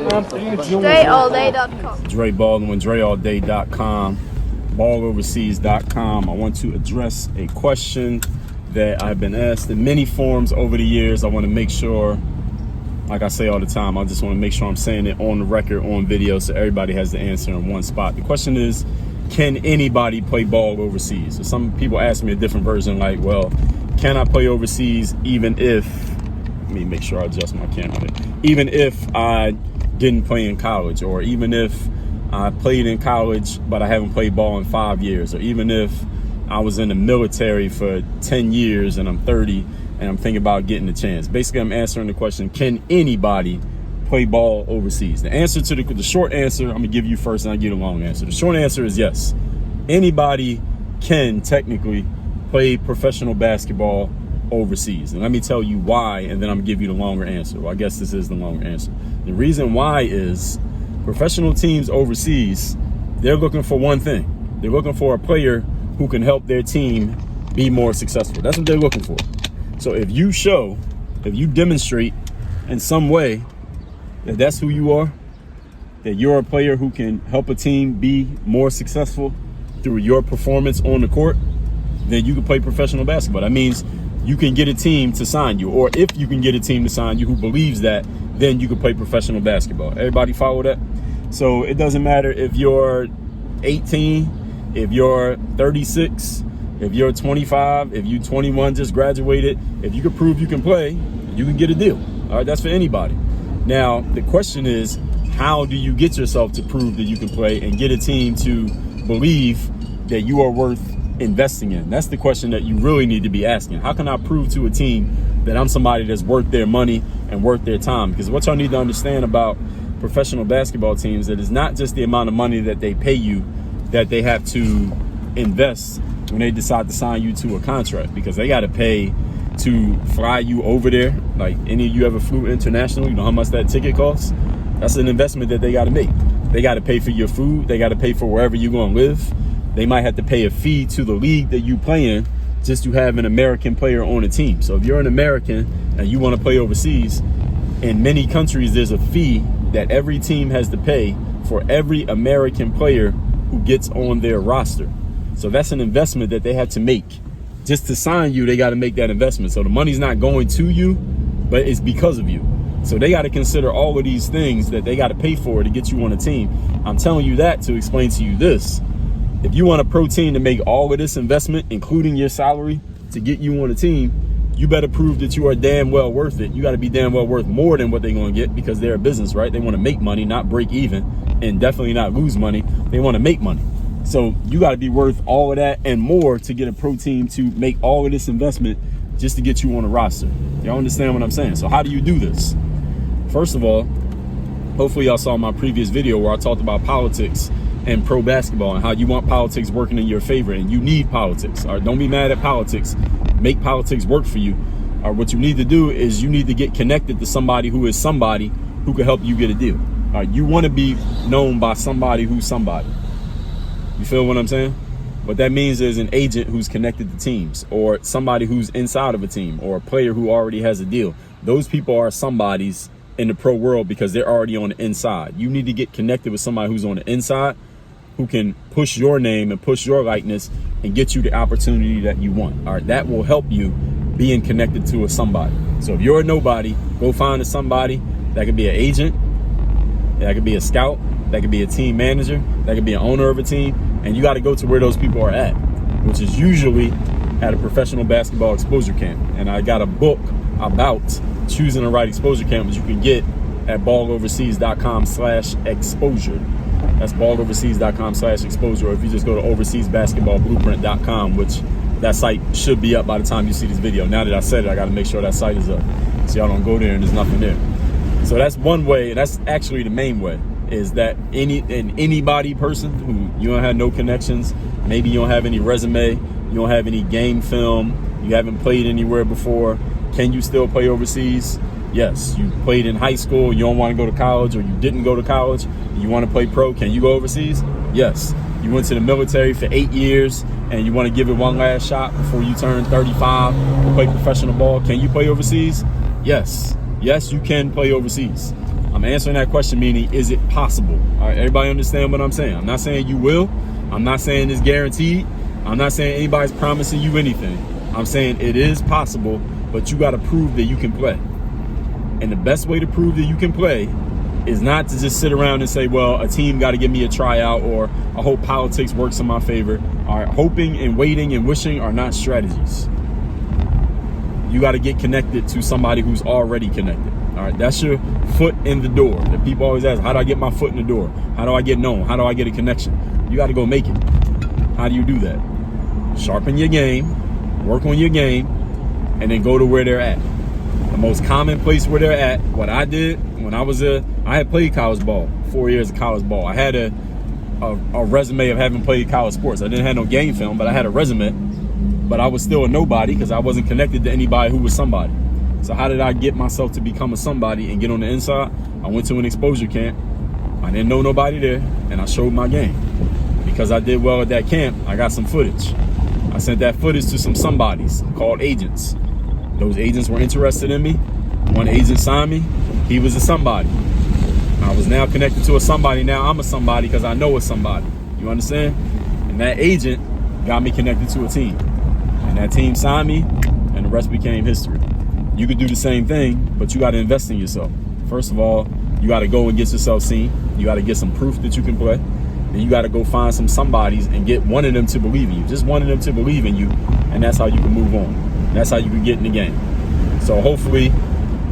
DreAllDay.com. Dre Baldwin, DreAllDay.com, BallOverseas.com. I want to address a question that I've been asked in many forms over the years. I want to make sure, like I say all the time, I just want to make sure I'm saying it on the record, on video, so everybody has the answer in one spot. The question is, can anybody play ball overseas? So some people ask me a different version, like, well, can I play overseas even if, let me make sure I adjust my camera here, even if I didn't play in college, or even if I played in college but I haven't played ball in 5 years, or even if I was in the military for 10 years and I'm 30 and I'm thinking about getting a chance. Basically, I'm answering the question, can anybody play ball overseas? The answer to the short answer, I'm gonna give you first and I'll give you the long answer. The short answer is yes. Anybody can technically play professional basketball overseas. And let me tell you why, and then I'm gonna give you the longer answer. Well, I guess this is the longer answer. The reason why is professional teams overseas, they're looking for one thing. They're looking for a player who can help their team be more successful. That's what they're looking for. So if you demonstrate in some way that that's who you are, that you're a player who can help a team be more successful through your performance on the court, then you can play professional basketball. That means you can get a team to sign you, or if you can get a team to sign you who believes that, then you can play professional basketball. Everybody follow that? So it doesn't matter if you're 18, if you're 36, if you're 25, if you're 21, just graduated, if you can prove you can play, you can get a deal. All right, that's for anybody. Now, the question is, how do you get yourself to prove that you can play and get a team to believe that you are worth investing in? That's the question that you really need to be asking. How can I prove to a team that I'm somebody that's worth their money and worth their time? Because what y'all need to understand about professional basketball teams, that it's not just the amount of money that they pay you that they have to invest when they decide to sign you to a contract, because they got to pay to fly you over there. Like, any of you ever flew international, you know how much that ticket costs? That's an investment that they got to make. They got to pay for your food. They got to pay for wherever you're going to live. They might have to pay a fee to the league that you play in just to have an American player on a team. So if you're an American and you want to play overseas, in many countries, there's a fee that every team has to pay for every American player who gets on their roster. So that's an investment that they have to make. Just to sign you, they got to make that investment. So the money's not going to you, but it's because of you. So they got to consider all of these things that they got to pay for to get you on a team. I'm telling you that to explain to you this. If you want a pro team to make all of this investment, including your salary, to get you on a team, you better prove that you are damn well worth it. You got to be damn well worth more than what they're going to get, because they're a business, right? They want to make money, not break even, and definitely not lose money. They want to make money. So you got to be worth all of that and more to get a pro team to make all of this investment just to get you on a roster. Y'all understand what I'm saying? So how do you do this? First of all, hopefully y'all saw my previous video where I talked about politics and pro basketball and how you want politics working in your favor, and you need politics. All right, don't be mad at politics. Make politics work for you. Or what you need to do is you need to get connected to somebody who is somebody who can help you get a deal. All right, you want to be known by somebody who's somebody. You feel what I'm saying? What that means is an agent who's connected to teams, or somebody who's inside of a team, or a player who already has a deal. Those people are somebodies in the pro world because they're already on the inside. You need to get connected with somebody who's on the inside, who can push your name and push your likeness and get you the opportunity that you want. All right, that will help you being connected to a somebody. So if you're a nobody, go find a somebody. That could be an agent, that could be a scout, that could be a team manager, that could be an owner of a team, and you got to go to where those people are at, which is usually at a professional basketball exposure camp. And I got a book about choosing the right exposure camp, which you can get at balloverseas.com/exposure. That's balloverseas.com/exposure. Or if you just go to overseasbasketballblueprint.com, which that site should be up by the time you see this video. Now that I said it, I got to make sure that site is up, so y'all don't go there and there's nothing there. So that's one way, and that's actually the main way, is that anybody person who you don't have no connections, maybe you don't have any resume, you don't have any game film, you haven't played anywhere before, can you still play overseas? Yes. You played in high school, you don't want to go to college, or you didn't go to college, and you want to play pro, can you go overseas? Yes. You went to the military for 8 years and you want to give it one last shot before you turn 35 to play professional ball, can you play overseas? Yes. Yes, you can play overseas. I'm answering that question, meaning, is it possible? All right, everybody understand what I'm saying? I'm not saying you will. I'm not saying it's guaranteed. I'm not saying anybody's promising you anything. I'm saying it is possible, but you got to prove that you can play. And the best way to prove that you can play is not to just sit around and say, well, a team got to give me a tryout, or I hope politics works in my favor. All right, hoping and waiting and wishing are not strategies. You got to get connected to somebody who's already connected. All right, that's your foot in the door. The people always ask, how do I get my foot in the door? How do I get known? How do I get a connection? You got to go make it. How do you do that? Sharpen your game, work on your game, and then go to where they're at. The most common place where they're at, what I did when I had played college ball, 4 years of college ball. I had a resume of having played college sports. I didn't have no game film, but I had a resume. But I was still a nobody because I wasn't connected to anybody who was somebody. So how did I get myself to become a somebody and get on the inside? I went to an exposure camp. I didn't know nobody there, and I showed my game. Because I did well at that camp, I got some footage. I sent that footage to some somebodies called agents. Those agents were interested in me. One agent signed me. He was a somebody. I was now connected to a somebody. Now I'm a somebody because I know a somebody. You understand? And that agent got me connected to a team. And that team signed me, and the rest became history. You could do the same thing, but you got to invest in yourself. First of all, you got to go and get yourself seen. You got to get some proof that you can play. Then you got to go find some somebodies and get one of them to believe in you. Just one of them to believe in you, and that's how you can move on. That's how you can get in the game. So hopefully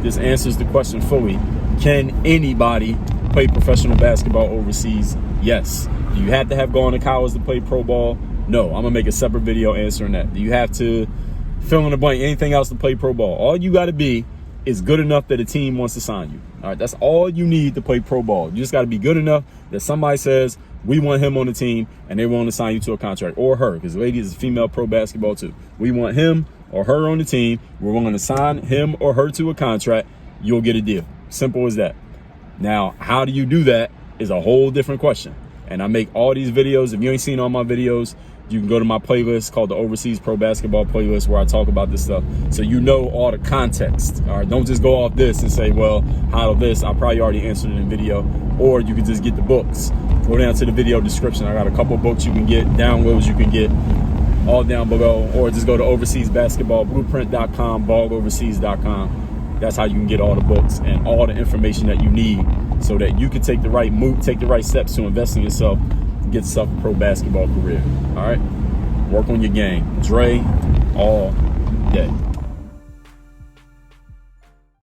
this answers the question fully. Can anybody play professional basketball overseas? Yes. Do you have to have gone to college to play pro ball? No. I'm going to make a separate video answering that. Do you have to fill in the blank, anything else to play pro ball? All you got to be is good enough that a team wants to sign you. All right, that's all you need to play pro ball. You just got to be good enough that somebody says, we want him on the team, and they want to sign you to a contract, or her, because ladies is female pro basketball too. We want him or her on the team. We're going to sign him or her to a contract. You'll get a deal. Simple as that. Now, how do you do that is a whole different question. And I make all these videos. If you ain't seen all my videos, you can go to my playlist called the Overseas Pro Basketball Playlist, where I talk about this stuff. So you know all the context. All right, don't just go off this and say, well, how do this? I probably already answered it in video. Or you can just get the books. Go down to the video description. I got a couple books you can get, downloads you can get, all down below. Or just go to overseasbasketballblueprint.com, balloverseas.com. That's how you can get all the books and all the information that you need so that you can take the right move, take the right steps to invest in yourself, get yourself a pro basketball career. All right, work on your game. Dre all day.